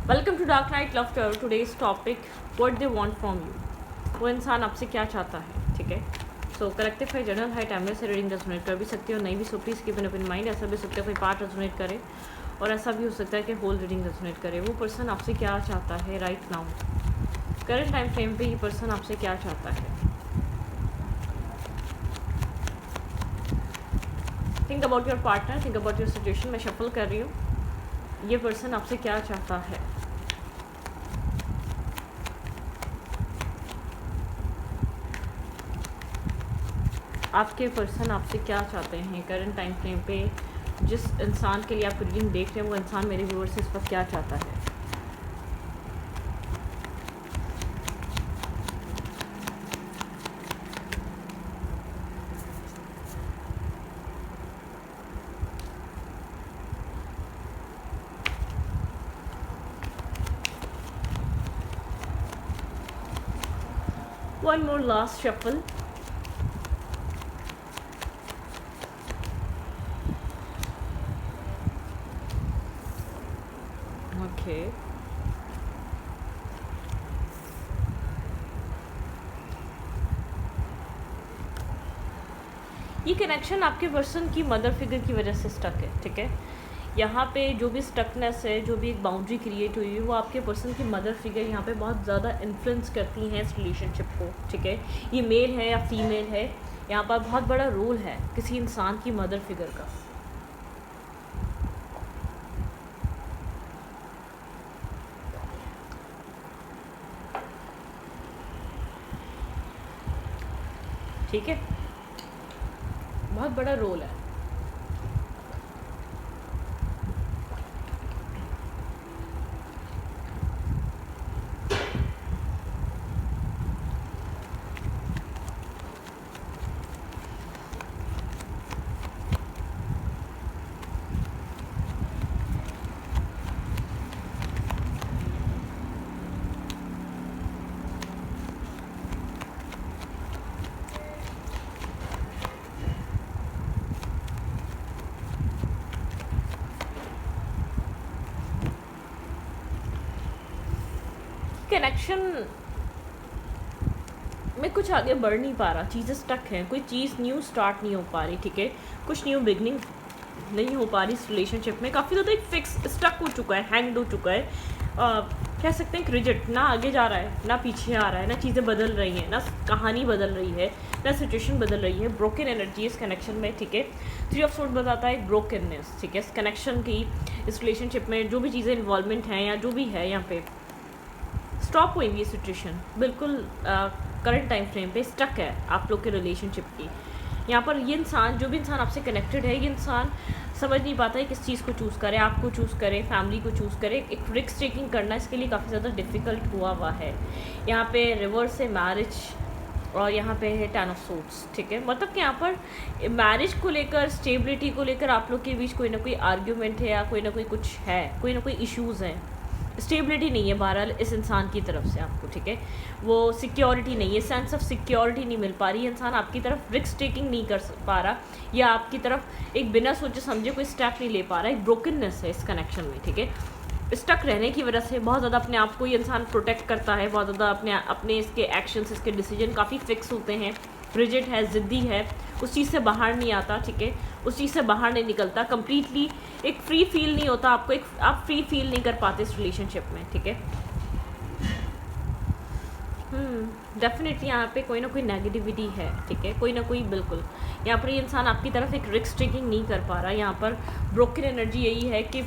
Welcome to dark night love today's topic what they want from you. वो इंसान आपसे क्या चाहता है, ठीक है। सो कलेक्टिव है, जनरल है, टाइमलेस रीडिंग रेजोनेट कर भी सकती हो, नहीं भी। So please keep in mind. ऐसा भी हो सकता है कोई पार्ट रेजोनेट करे और ऐसा भी हो सकता है कि होल रीडिंग रेजोनेट करे। वो पर्सन आपसे क्या चाहता है right now, current time frame पे ये पर्सन आपसे क्या चाहता है। Think about your partner, think about your situation. मैं शफल कर रही हूँ, ये पर्सन आपसे क्या चाहता है। आपके पर्सन आपसे क्या चाहते हैं करंट टाइम फ्रेम पे। जिस इंसान के लिए आप रीडिंग देख रहे हैं वो इंसान मेरे व्यूअर से इस पर क्या चाहता है। One more last shuffle. Okay, ये कनेक्शन आपके पर्सन की मदर फिगर की वजह से स्टक है, ठीक है। यहाँ पे जो भी स्टकनेस है, जो भी एक बाउंड्री क्रिएट हुई है, वो आपके पर्सन की मदर फिगर यहाँ पे बहुत ज़्यादा इन्फ्लुएंस करती हैं इस रिलेशनशिप को, ठीक है। ये मेल है या फीमेल है, यहाँ पर बहुत बड़ा रोल है किसी इंसान की मदर फिगर का। ठीक है, बहुत बड़ा रोल है। कनेक्शन में कुछ आगे बढ़ नहीं पा रहा, चीज़ें स्टक हैं, कोई चीज़ न्यू स्टार्ट नहीं हो पा रही, ठीक है। कुछ न्यू बिगनिंग नहीं हो पा रही इस रिलेशनशिप में। काफ़ी ज़्यादा एक फिक्स स्टक हो चुका है, हैंग्ड हो चुका है। कह सकते हैं क्रिजिट, ना आगे जा रहा है ना पीछे आ रहा है, ना चीज़ें बदल रही हैं, ना कहानी बदल रही है, ना सिचुएशन बदल रही है। ब्रोकन एनर्जी इस कनेक्शन में, ठीक है। 3 ऑफ सोर्ड्स बताता है ब्रोकननेस, ठीक है। इस कनेक्शन की, इस रिलेशनशिप में जो भी चीज़ें इन्वॉल्वमेंट हैं या जो भी है, यहाँ पे स्टॉप हुई हुई सिचुएशन बिल्कुल करंट टाइम फ्रेम पे स्टक है आप लोग के रिलेशनशिप की। यहाँ पर ये इंसान, जो भी इंसान आपसे कनेक्टेड है, ये इंसान समझ नहीं पाता है किस चीज़ को चूज़ करे, आपको चूज़ करे, फैमिली को चूज़ करे। एक रिस्क टेकिंग करना इसके लिए काफ़ी ज़्यादा डिफ़िकल्ट हुआ है। यहाँ पे रिवर्स है मैरिज और यहाँ पे है 10 ऑफ सोर्ड्स, ठीक है। मतलब कि यहाँ पर मैरिज को लेकर, स्टेबिलिटी को लेकर आप लोग के बीच कोई ना कोई आर्ग्यूमेंट है या कोई ना कोई कुछ है, कोई ना कोई इश्यूज़ हैं। स्टेबिलिटी नहीं है बहरहाल इस इंसान की तरफ से आपको, ठीक है। वो सिक्योरिटी नहीं है, सेंस ऑफ सिक्योरिटी नहीं मिल पा रही है। इंसान आपकी तरफ रिस्क टेकिंग नहीं कर पा रहा या आपकी तरफ एक बिना सोचे समझे कोई स्टेप नहीं ले पा रहा है। एक ब्रोकननेस है इस कनेक्शन में, ठीक है। स्टक रहने की वजह से बहुत ज़्यादा अपने आप को ये इंसान प्रोटेक्ट करता है, बहुत ज़्यादा अपने इसके एक्शंस, इसके डिसीजन काफ़ी फिक्स होते हैं। रिजिड है, ज़िद्दी है, उस चीज़ से बाहर नहीं आता, ठीक है। उस चीज़ से बाहर नहीं निकलता, कम्प्लीटली एक फ्री फील नहीं होता आपको, एक आप फ्री फील नहीं कर पाते इस रिलेशनशिप में, ठीक है। डेफिनेटली यहाँ पे कोई ना कोई नेगेटिविटी है, ठीक है, कोई ना कोई, बिल्कुल। यहाँ पर ये इंसान आपकी तरफ एक रिस्क टेकिंग नहीं कर पा रहा। यहाँ पर ब्रोकन एनर्जी यही है कि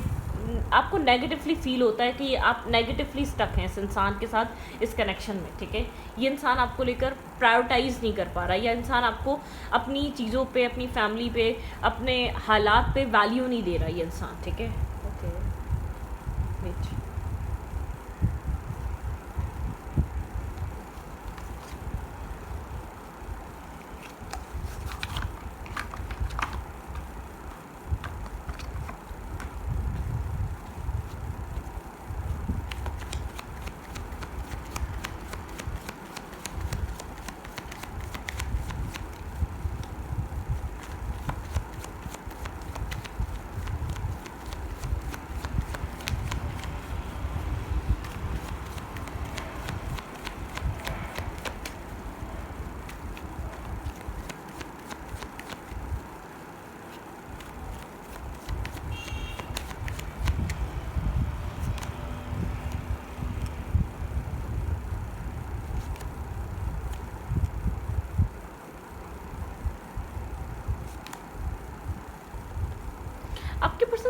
आपको नेगेटिवली फील होता है कि आप नेगेटिवली स्टक हैं इस इंसान के साथ, इस कनेक्शन में, ठीक है। ये इंसान आपको लेकर प्रायोरिटाइज नहीं कर पा रहा, या इंसान आपको अपनी चीज़ों पे, अपनी फैमिली पे, अपने हालात पे वैल्यू नहीं दे रहा ये इंसान, ठीक है। Okay, wait.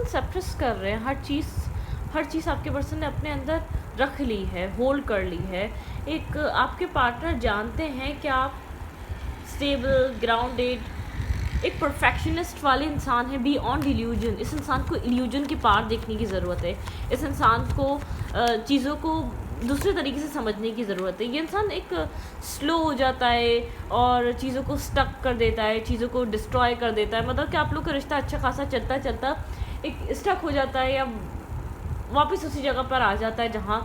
पर्सन सप्रेस कर रहे हैं हर चीज़ आपके पर्सन ने अपने अंदर रख ली है, होल्ड कर ली है। एक आपके पार्टनर जानते हैं कि आप स्टेबल, ग्राउंडेड, एक परफेक्शनिस्ट वाले इंसान है, बियॉन्ड इल्यूजन। इस इंसान को इल्यूजन के पार देखने की ज़रूरत है। इस इंसान को चीज़ों को दूसरे तरीके से समझने की ज़रूरत है। ये इंसान एक स्लो हो जाता है और चीज़ों को स्टक कर देता है, चीज़ों को डिस्ट्रॉय कर देता है। मतलब कि आप लोग का रिश्ता अच्छा खासा चलता चलता एक स्टक हो जाता है या वापस उसी जगह पर आ जाता है जहाँ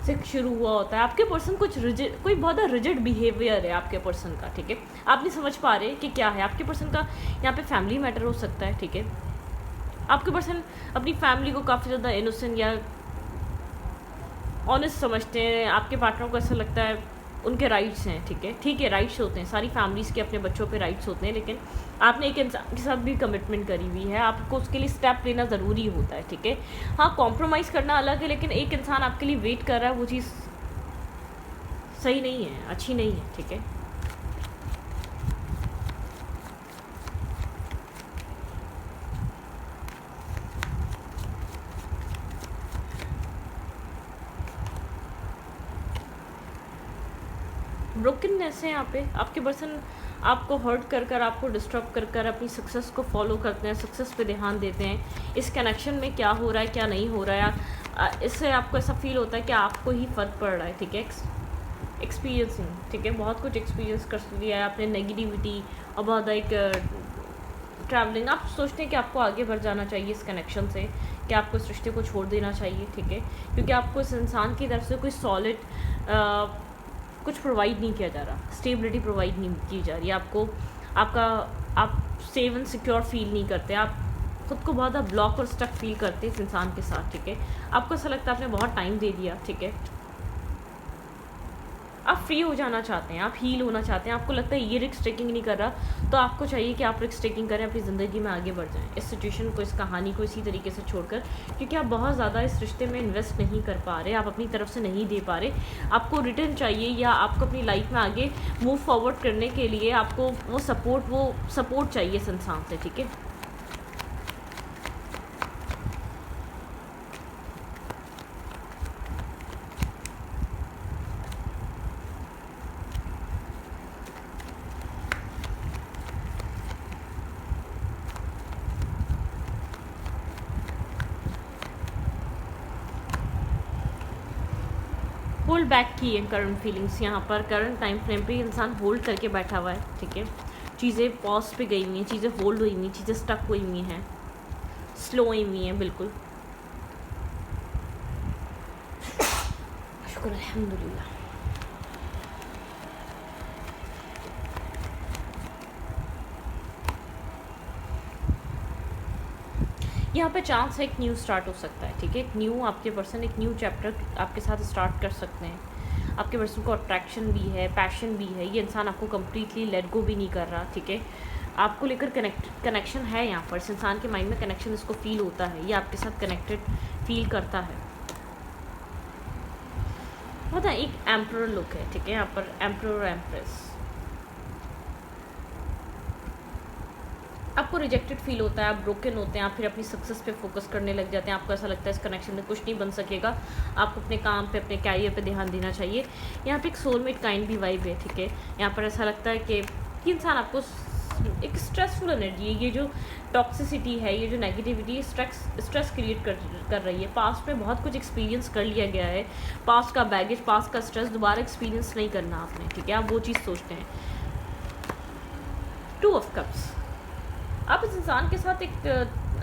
से शुरू हुआ होता है। आपके पर्सन कोई बहुत रिजिड बिहेवियर है आपके पर्सन का, ठीक है। आप नहीं समझ पा रहे कि क्या है आपके पर्सन का। यहाँ पे फैमिली मैटर हो सकता है, ठीक है। आपके पर्सन अपनी फैमिली को काफ़ी ज़्यादा इनोसेंट या ऑनेस्ट समझते हैं। आपके पार्टनर को ऐसा लगता है उनके राइट्स हैं, ठीक है, राइट्स होते हैं। सारी फैमिलीज़ के अपने बच्चों पे राइट्स होते हैं, लेकिन आपने एक इंसान के साथ भी कमिटमेंट करी हुई है, आपको उसके लिए स्टेप लेना ज़रूरी होता है, ठीक है। हाँ, कॉम्प्रोमाइज़ करना अलग है, लेकिन एक इंसान आपके लिए वेट कर रहा है, वो चीज़ सही नहीं है, अच्छी नहीं है, ठीक है। ब्रोकननेस है यहाँ पे। आपके पर्सन आपको हर्ट कर आपको डिस्टर्ब कर अपनी सक्सेस को फॉलो करते हैं, सक्सेस पे ध्यान देते हैं। इस कनेक्शन में क्या हो रहा है, क्या नहीं हो रहा है, इससे आपको ऐसा फील होता है कि आपको ही फ़र्क पड़ रहा है, ठीक है। एक्सपीरियंसिंग, ठीक है, बहुत कुछ एक्सपीरियंस कर लिया है आपने, नेगेटिविटी और बहुत एक ट्रैवलिंग। आप सोचते हैं कि आपको आगे बढ़ जाना चाहिए इस कनेक्शन से, कि आपको इस रिश्ते को छोड़ देना चाहिए, ठीक है, क्योंकि आपको इस इंसान की तरफ से कोई सॉलिड कुछ प्रोवाइड नहीं किया जा रहा, स्टेबिलिटी प्रोवाइड नहीं की जा रही है आपको। आप सेफ एंड सिक्योर फील नहीं करते, आप खुद को बहुत ज़्यादा ब्लॉक और स्टक फील करते हैं इस इंसान के साथ, ठीक है। आपको ऐसा लगता है आपने बहुत टाइम दे दिया, ठीक है। आप फ्री हो जाना चाहते हैं, आप हील होना चाहते हैं। आपको लगता है ये रिस्क टेकिंग नहीं कर रहा, तो आपको चाहिए कि आप रिस्क टेकिंग करें, अपनी ज़िंदगी में आगे बढ़ जाएं, इस सिचुएशन को, इस कहानी को इसी तरीके से छोड़कर, क्योंकि आप बहुत ज़्यादा इस रिश्ते में इन्वेस्ट नहीं कर पा रहे, आप अपनी तरफ से नहीं दे पा रहे। आपको रिटर्न चाहिए, या आपको अपनी लाइफ में आगे मूव फॉरवर्ड करने के लिए आपको वो सपोर्ट चाहिए इस इंसान से, ठीक है। होल्ड बैक की है करंट फीलिंग्स यहाँ पर, करंट टाइम फ्रेम पे इंसान होल्ड करके बैठा हुआ है, ठीक है। चीज़ें पॉज पे गई हुई हैं, चीज़ें होल्ड हुई हुई हैं, चीज़ें स्टक हुई हुई हैं, स्लो हुई हुई हैं, बिल्कुल। शुक्र अल्हम्दुलिल्लाह। यहाँ पे चांस है एक न्यू स्टार्ट हो सकता है, ठीक है। एक न्यू आपके पर्सन एक न्यू चैप्टर आपके साथ स्टार्ट कर सकते हैं। आपके पर्सन को अट्रैक्शन भी है, पैशन भी है, ये इंसान आपको कम्प्लीटली लेट गो भी नहीं कर रहा, ठीक है। आपको लेकर कनेक्शन है यहाँ पर, इस इंसान के माइंड में कनेक्शन इसको फील होता है, ये आपके साथ कनेक्टेड फील करता है। पता है एक एम्परर लुक है, ठीक है, यहाँ पर एम्परर और एम्प्रेस। आपको रिजेक्टेड फील होता है, आप ब्रोकन होते हैं, आप फिर अपनी सक्सेस पे फोकस करने लग जाते हैं। आपको ऐसा लगता है इस कनेक्शन में कुछ नहीं बन सकेगा, आपको अपने काम पे, अपने कैरियर पे ध्यान देना चाहिए। यहाँ पे एक सोलमेट काइंड भी वाइब है, ठीक है। यहाँ पर ऐसा लगता है कि इंसान आपको एक स्ट्रेसफुल एनर्जी है, ये जो टॉक्सिसिटी है, ये जो नेगेटिविटी स्ट्रेस क्रिएट कर रही है। पास्ट में बहुत कुछ एक्सपीरियंस कर लिया गया है, पास्ट का बैगेज, पास्ट का स्ट्रेस दोबारा एक्सपीरियंस नहीं करना आपने, ठीक है। आप वो चीज़ सोचते हैं। 2 ऑफ कप्स, आप इस इंसान के साथ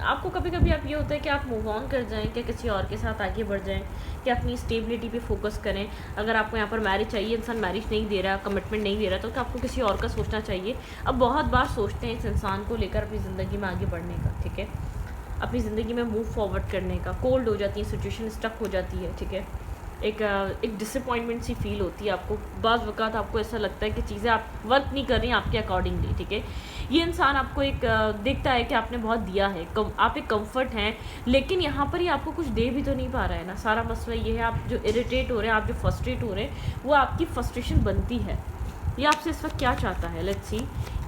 आपको कभी कभी आप ये होता है कि आप मूव ऑन कर जाएं, क्या किसी और के साथ आगे बढ़ जाएं, कि अपनी स्टेबिलिटी पे फोकस करें। अगर आपको यहाँ पर मैरिज चाहिए, इंसान मैरिज नहीं दे रहा, कमिटमेंट नहीं दे रहा, तो आपको किसी और का सोचना चाहिए। अब बहुत बार सोचते हैं इस इंसान को लेकर अपनी ज़िंदगी में आगे बढ़ने का, ठीक है, अपनी ज़िंदगी में मूव फॉरवर्ड करने का। कोल्ड हो जाती है सिचुएशन, स्टक हो जाती है, ठीक है। एक डिसअपॉइंटमेंट सी फील होती है आपको, बाज़ वक़्त आपको ऐसा लगता है कि चीज़ें आप वर्क नहीं कर रही हैं आपके अकॉर्डिंगली, ठीक है। ये इंसान आपको एक देखता है कि आपने बहुत दिया है, आप एक कंफर्ट हैं, लेकिन यहाँ पर ही आपको कुछ दे भी तो नहीं पा रहा है ना। सारा मसला ये है, आप जो इरिटेट हो रहे हैं, आप जो फ्रस्ट्रेट हो रहे हैं, वो आपकी फ्रस्ट्रेशन बनती है, ये आपसे इस वक्त क्या चाहता है, लेट्स सी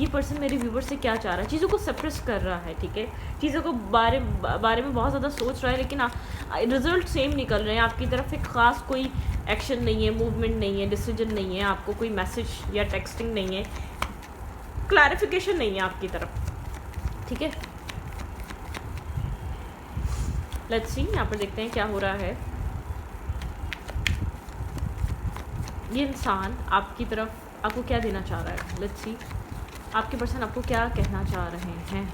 ये पर्सन मेरे व्यूवर से क्या चाह रहा है। चीज़ों को सप्रेस कर रहा है, ठीक है, चीज़ों को बारे में बहुत ज़्यादा सोच रहा है, लेकिन रिजल्ट सेम निकल रहे हैं आपकी तरफ। एक ख़ास कोई एक्शन नहीं है, मूवमेंट नहीं है, डिसीजन नहीं है, आपको कोई मैसेज या टेक्सटिंग नहीं है, क्लैरिफिकेशन नहीं है आपकी तरफ, ठीक है। लेट्स सी यहाँ पर देखते हैं क्या हो रहा है। ये इंसान आपकी तरफ आपको क्या देना चाह रहा है, लेट्स सी आपके पर्सन आपको क्या कहना चाह रहे हैं।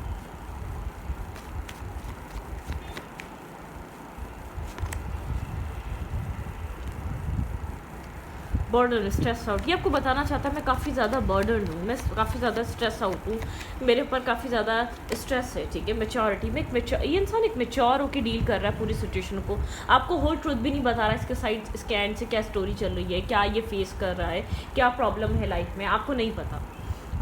बर्डन, स्ट्रेस आउट, ये आपको बताना चाहता है मैं काफ़ी ज़्यादा बर्डन हूँ, मैं काफ़ी ज़्यादा स्ट्रेस आउट हूँ, मेरे ऊपर काफ़ी ज़्यादा स्ट्रेस है, ठीक है। मैच्योरिटी में ये इंसान एक मैच्योर होकर डील कर रहा है पूरी सिचुएशन को। आपको होल ट्रूथ भी नहीं बता रहा है, इसके साइड इसके एंड से क्या स्टोरी चल रही है, क्या ये फेस कर रहा है, क्या प्रॉब्लम है लाइफ में, आपको नहीं पता,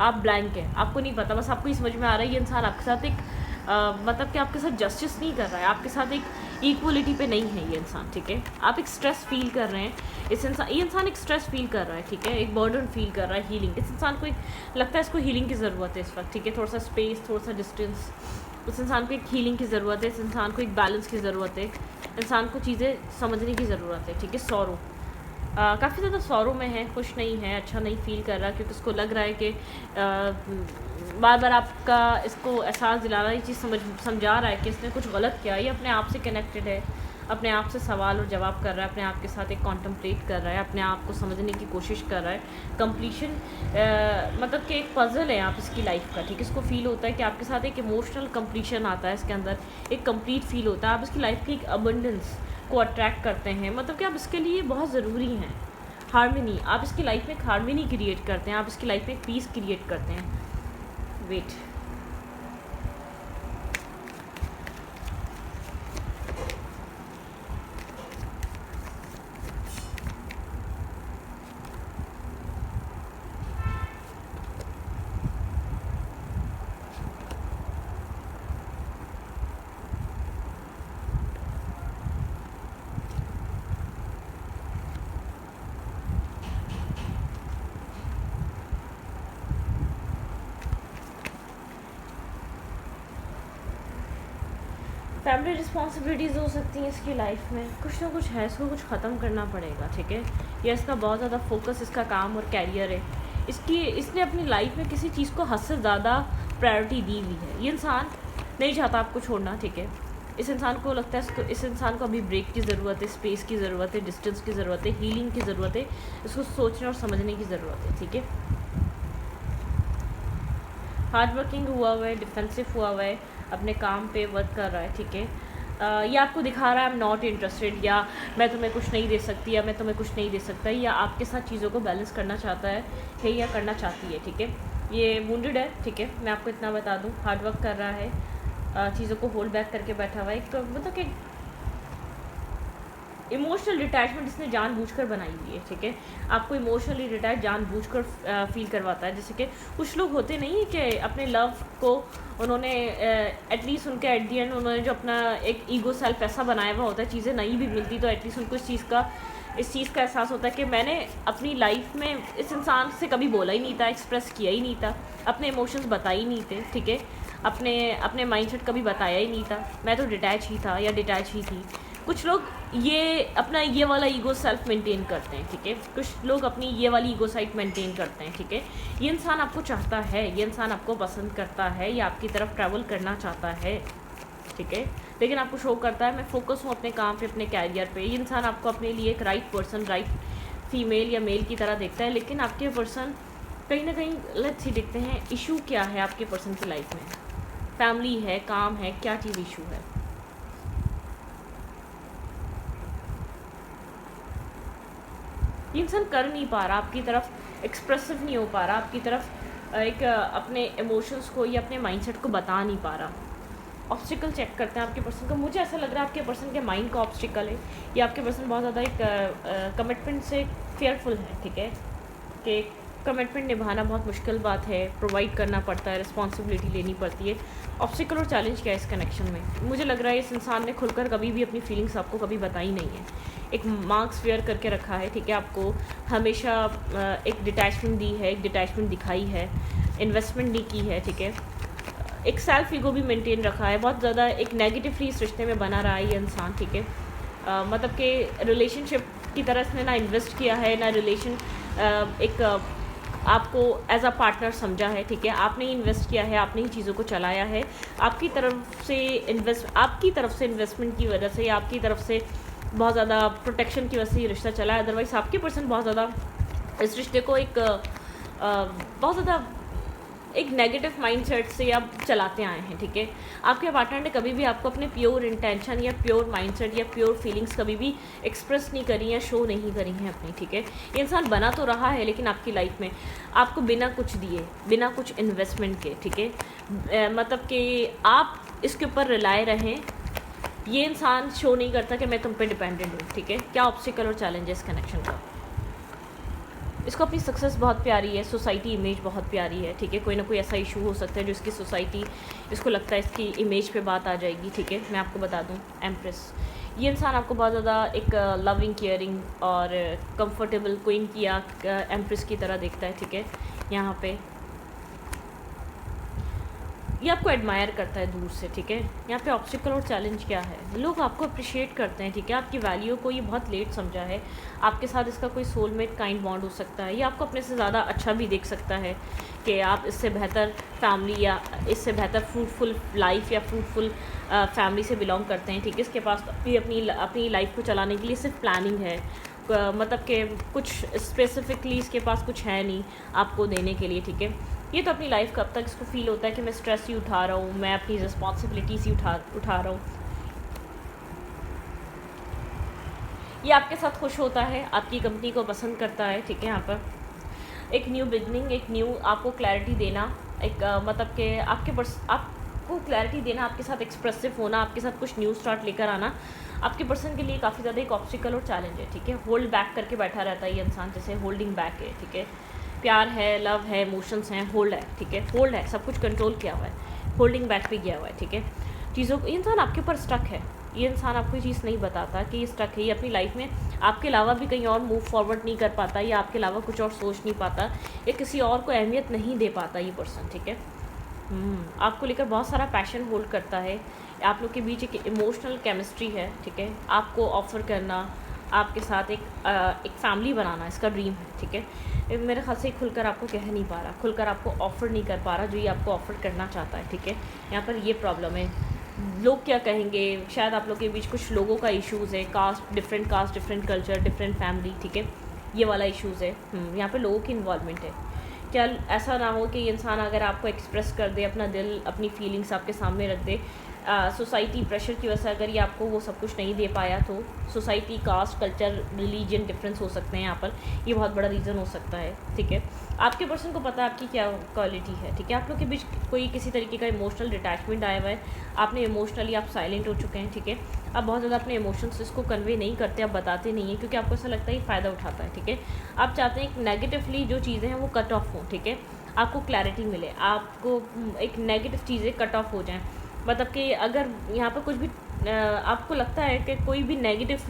आप ब्लैंक है, आपको नहीं पता। बस आपको ये समझ में आ रहा है ये इंसान आपके साथ एक मतलब कि आपके साथ जस्टिस नहीं कर रहा है, आपके साथ एक इक्वलिटी पे नहीं है ये इंसान, ठीक है। आप एक स्ट्रेस फील कर रहे हैं, ये इंसान एक स्ट्रेस फील कर रहा है, ठीक है, एक बर्डन फील कर रहा है, हीलिंग। इस इंसान को एक लगता है इसको हीलिंग की ज़रूरत है इस वक्त, ठीक है, थोड़ा सा स्पेस, थोड़ा सा डिस्टेंस। उस इंसान को एक हीलिंग की ज़रूरत है, इस इंसान को एक बैलेंस की ज़रूरत है, इंसान को चीज़ें समझने की ज़रूरत है, ठीक है। सॉरो, काफ़ी ज़्यादा सॉरो में है, खुश नहीं है, अच्छा नहीं फील कर रहा, क्योंकि उसको लग रहा है कि बार बार आपका इसको एहसास दिला रहा है, ये चीज़ समझा रहा है कि इसने कुछ गलत किया। ये अपने आप से कनेक्टेड है, अपने आप से सवाल और जवाब कर रहा है, अपने आप के साथ एक कॉन्टम्पलेट कर रहा है, अपने आप को समझने की कोशिश कर रहा है। कंप्लीशन मतलब कि एक पज़ल है आप इसकी लाइफ का, ठीक है। इसको फील होता है कि आपके साथ एक इमोशनल कंप्लीशन आता है, इसके अंदर एक कंप्लीट फील होता है, आप इसकी लाइफ की एक अबंडेंस को अट्रैक्ट करते हैं, मतलब कि आप इसके लिए बहुत ज़रूरी हैं। हार्मनी, आप इसकी लाइफ में एक हार्मनी क्रिएट करते हैं, आप इसकी लाइफ में एक पीस क्रिएट करते हैं। वेट, फैमिली रिस्पॉन्सिबिलिटीज़ हो सकती हैं इसकी लाइफ में, कुछ ना कुछ है, इसको कुछ ख़त्म करना पड़ेगा, ठीक है। या इसका बहुत ज़्यादा फोकस इसका काम और कैरियर है, इसने अपनी लाइफ में किसी चीज़ को हद से ज़्यादा प्रायोरिटी दी हुई है। ये इंसान नहीं चाहता आपको छोड़ना, ठीक है। इस इंसान को लगता है इस इंसान को अभी ब्रेक की ज़रूरत है, स्पेस की ज़रूरत है, डिस्टेंस की ज़रूरत है, हीलिंग की ज़रूरत है, इसको सोचने और समझने की ज़रूरत है, ठीक है। हार्ड वर्किंग हुआ हुआ है, डिफेंसिव हुआ हुआ है, अपने काम पे वर्क कर रहा है, ठीक है। या आपको दिखा रहा है आई एम नॉट इंटरेस्टेड, या मैं तुम्हें कुछ नहीं दे सकती, या मैं तुम्हें कुछ नहीं दे सकता, या आपके साथ चीज़ों को बैलेंस करना चाहता है या करना चाहती है, ठीक है। ये वुंडेड है, ठीक है, मैं आपको इतना बता दूँ। हार्ड वर्क कर रहा है, चीज़ों को होल्ड बैक करके बैठा हुआ है, एक मतलब कि इमोशनल डिटैचमेंट इसने जानबूझकर बनाई हुई है, ठीक है। आपको इमोशनली डिटैच जानबूझकर फील करवाता है। जैसे कि कुछ लोग होते नहीं कि अपने लव को उन्होंने एटलीस्ट उनके एट दी एंड उन्होंने जो अपना एक ईगो सेल्फ ऐसा बनाया हुआ होता है, चीज़ें नहीं भी मिलती तो एटलीस्ट उनको इस चीज़ का एहसास होता है कि मैंने अपनी लाइफ में इस इंसान से कभी बोला ही नहीं था, एक्सप्रेस किया ही नहीं था, अपने इमोशंस बताए ही नहीं थे, ठीक है, अपने माइंडसेट कभी बताया ही नहीं था, मैं तो डिटैच ही था या डिटैच ही थी। कुछ लोग अपना ये वाला ईगो सेल्फ मेंटेन करते हैं, ठीक है। कुछ लोग अपनी ये वाली ईगो साइट मेंटेन करते हैं, ठीक है। ये इंसान आपको चाहता है, ये इंसान आपको पसंद करता है, या आपकी तरफ ट्रैवल करना चाहता है, ठीक है। लेकिन आपको शो करता है मैं फोकस हूँ अपने काम पे, अपने कैरियर पे। ये इंसान आपको अपने लिए एक राइट पर्सन, राइट फीमेल या मेल की तरह देखता है, लेकिन आपके पर्सन कहीं ना कहीं लेट्स सी देखते हैं इशू क्या है आपके पर्सन की लाइफ में। फैमिली है, काम है, क्या चीज़ इशू है। ये इंसान कर नहीं पा रहा, आपकी तरफ एक्सप्रेसिव नहीं हो पा रहा, आपकी तरफ एक अपने इमोशंस को या अपने माइंडसेट को बता नहीं पा रहा। ऑब्स्टिकल चेक करते हैं आपके पर्सन का। मुझे ऐसा लग रहा है आपके पर्सन के माइंड का ऑब्स्टिकल है, या आपके पर्सन बहुत ज़्यादा एक कमिटमेंट से फेयरफुल है, ठीक है, कि कमिटमेंट निभाना बहुत मुश्किल बात है, प्रोवाइड करना पड़ता है, रिस्पॉन्सिबिलिटी लेनी पड़ती है। ऑब्स्टिकल और चैलेंज क्या है इस कनेक्शन में? मुझे लग रहा है इस इंसान ने खुलकर कभी भी अपनी फीलिंग्स आपको कभी बताई नहीं है। एक मार्क्स वेयर करके रखा है, ठीक है, आपको हमेशा एक डिटैचमेंट दी है, एक डिटैचमेंट दिखाई है, इन्वेस्टमेंट नहीं की है, ठीक है, एक सेल्फ ईगो भी मेंटेन रखा है, बहुत ज़्यादा एक नेगेटिवली इस रिश्ते में बना रहा है ये इंसान, ठीक है। मतलब कि रिलेशनशिप की तरह इसने ना इन्वेस्ट किया है, ना रिलेशन एक आपको एज अ पार्टनर समझा है, ठीक है, आपने ही इन्वेस्ट किया है, आपने ही चीज़ों को चलाया है, आपकी तरफ से इन्वेस्टमेंट की वजह से या आपकी तरफ से बहुत ज़्यादा प्रोटेक्शन की वजह से ये रिश्ता चला है। अदरवाइज़ आपके पर्सन बहुत ज़्यादा इस रिश्ते को एक बहुत ज़्यादा एक नेगेटिव माइंडसेट से आप चलाते आए हैं, ठीक है। आपके पार्टनर ने कभी भी आपको अपने प्योर इंटेंशन या प्योर माइंडसेट या प्योर फीलिंग्स कभी भी एक्सप्रेस नहीं करी या शो नहीं करी हैं अपनी, ठीक है। ये इंसान बना तो रहा है लेकिन आपकी लाइफ में आपको बिना कुछ दिए, बिना कुछ इन्वेस्टमेंट के, ठीक है, मतलब कि आप इसके ऊपर रिलाय रहें। ये इंसान शो नहीं करता कि मैं तुम पे डिपेंडेंट हूँ, ठीक है। क्या ऑब्स्टिकल और चैलेंज है इस कनेक्शन का? इसको अपनी सक्सेस बहुत प्यारी है, सोसाइटी इमेज बहुत प्यारी है, ठीक है। कोई ना कोई ऐसा इशू हो सकता है जो इसकी सोसाइटी, इसको लगता है इसकी इमेज पे बात आ जाएगी, ठीक है। मैं आपको बता दूं, एम्प्रेस, ये इंसान आपको बहुत ज़्यादा एक लविंग, केयरिंग और कंफर्टेबल क्वीन की या एम्प्रेस की तरह देखता है, ठीक है। यहाँ पे ये आपको एडमायर करता है दूर से, ठीक है। यहाँ पे ऑब्स्टिकल और चैलेंज क्या है? लोग आपको अप्रिशिएट करते हैं, ठीक है। आपकी वैल्यू को ये बहुत लेट समझा है। आपके साथ इसका कोई सोलमेट काइंड बॉन्ड हो सकता है, ये आपको अपने से ज़्यादा अच्छा भी देख सकता है कि आप इससे बेहतर फैमिली या इससे बेहतर फ्रूटफुल लाइफ या फ्रूटफुल फैमिली से बिलोंग करते हैं, ठीक है। इसके पास भी अपनी लाइफ को चलाने के लिए सिर्फ प्लानिंग है, मतलब कि कुछ स्पेसिफिकली इसके पास कुछ है नहीं आपको देने के लिए, ठीक है। ये तो अपनी लाइफ कब तक इसको फील होता है कि मैं स्ट्रेस ही उठा रहा हूँ, मैं अपनी रिस्पॉन्सिबिलिटीज ही उठा रहा हूँ। ये आपके साथ खुश होता है, आपकी कंपनी को पसंद करता है, ठीक है। यहाँ पर एक न्यू बिगनिंग, एक न्यू आपको क्लैरिटी देना, एक मतलब कि आपको क्लैरिटी देना, आपके साथ एक्सप्रेसिव होना, आपके साथ कुछ न्यू स्टार्ट लेकर आना आपके पर्सन के लिए काफ़ी ज़्यादा एक ऑब्स्टिकल और चैलेंज है, ठीक है। होल्ड बैक करके बैठा रहता है ये इंसान, जैसे होल्डिंग बैक है, ठीक है। प्यार है, लव है, इमोशंस हैं, होल्ड है, ठीक है। होल्ड है, सब कुछ कंट्रोल किया हुआ है, होल्डिंग बैक पे गया हुआ है, ठीक है। चीज़ों ये इंसान आपके ऊपर स्टक है, ये इंसान आपको ये चीज़ नहीं बताता कि ये स्टक है। ये अपनी लाइफ में आपके अलावा भी कहीं और मूव फॉरवर्ड नहीं कर पाता, या आपके अलावा कुछ और सोच नहीं पाता, या किसी और को अहमियत नहीं दे पाता ये पर्सन, ठीक है। आपको लेकर बहुत सारा पैशन होल्ड करता है, आप लोग के बीच एक इमोशनल केमिस्ट्री है, ठीक है। आपको ऑफ़र करना, आपके साथ एक फैमिली बनाना इसका ड्रीम है, ठीक है। मेरे ख्याल से खुलकर आपको कह नहीं पा रहा, खुलकर आपको ऑफ़र नहीं कर पा रहा जो ये आपको ऑफ़र करना चाहता है, ठीक है। यहाँ पर ये प्रॉब्लम है, लोग क्या कहेंगे, शायद आप लोग के बीच कुछ लोगों का इश्यूज़ है, caste, different culture, different family, ठीक है, ये वाला इश्यूज़ है। यहाँ पे लोगों की इन्वॉल्वमेंट है। क्या ऐसा ना हो कि ये इंसान अगर आपको एक्सप्रेस कर दे, अपना दिल, अपनी फीलिंग्स आपके सामने रख दे, सोसाइटी प्रेशर की वजह से अगर ये आपको वो सब कुछ नहीं दे पाया, तो society, caste, culture, religion difference हो सकते हैं यहाँ पर, ये बहुत बड़ा रीज़न हो सकता है, ठीक है। आपके पर्सन को पता है आपकी क्या क्वालिटी है, ठीक है। आप लोग के बीच कोई किसी तरीके का इमोशनल डिटैचमेंट आया हुआ है, आपने इमोशनली आप साइलेंट हो चुके हैं, ठीक है। आप बहुत ज़्यादा अपने इमोशंस इसको कन्वे नहीं करते, आप बताते नहीं हैं, क्योंकि आपको ऐसा लगता है ये फ़ायदा उठाता है, ठीक है। आप चाहते हैं एक नेगेटिवली जो चीज़ें हैं वो कट ऑफ हों, ठीक है, आपको क्लैरिटी मिले, आपको एक नेगेटिव चीज़ें कट ऑफ हो जाएँ। मतलब कि अगर यहाँ पर कुछ भी आपको लगता है कि कोई भी नेगेटिव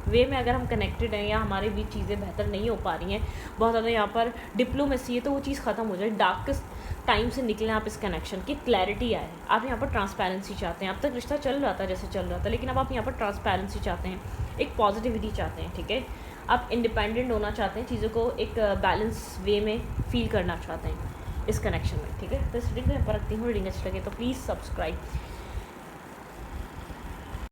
वे में अगर हम कनेक्टेड हैं या हमारे बीच चीज़ें बेहतर नहीं हो पा रही हैं, बहुत ज़्यादा यहाँ पर डिप्लोमेसी है, तो वो चीज़ ख़त्म हो जाए, डार्केस्ट टाइम से निकलें आप इस कनेक्शन की, क्लैरिटी आए। आप यहाँ पर ट्रांसपेरेंसी चाहते हैं, अब तक रिश्ता चल रहा था जैसे चल रहा था, लेकिन अब आप यहाँ पर ट्रांसपेरेंसी चाहते हैं, एक पॉजिटिविटी चाहते हैं, ठीक है। आप इंडिपेंडेंट होना चाहते हैं, चीज़ों को एक बैलेंस वे में फील करना चाहते हैं इस कनेक्शन में, ठीक है। तो इस रीडिंग में रखती हूँ, रीडिंग अच्छी लगे तो प्लीज़ सब्सक्राइब।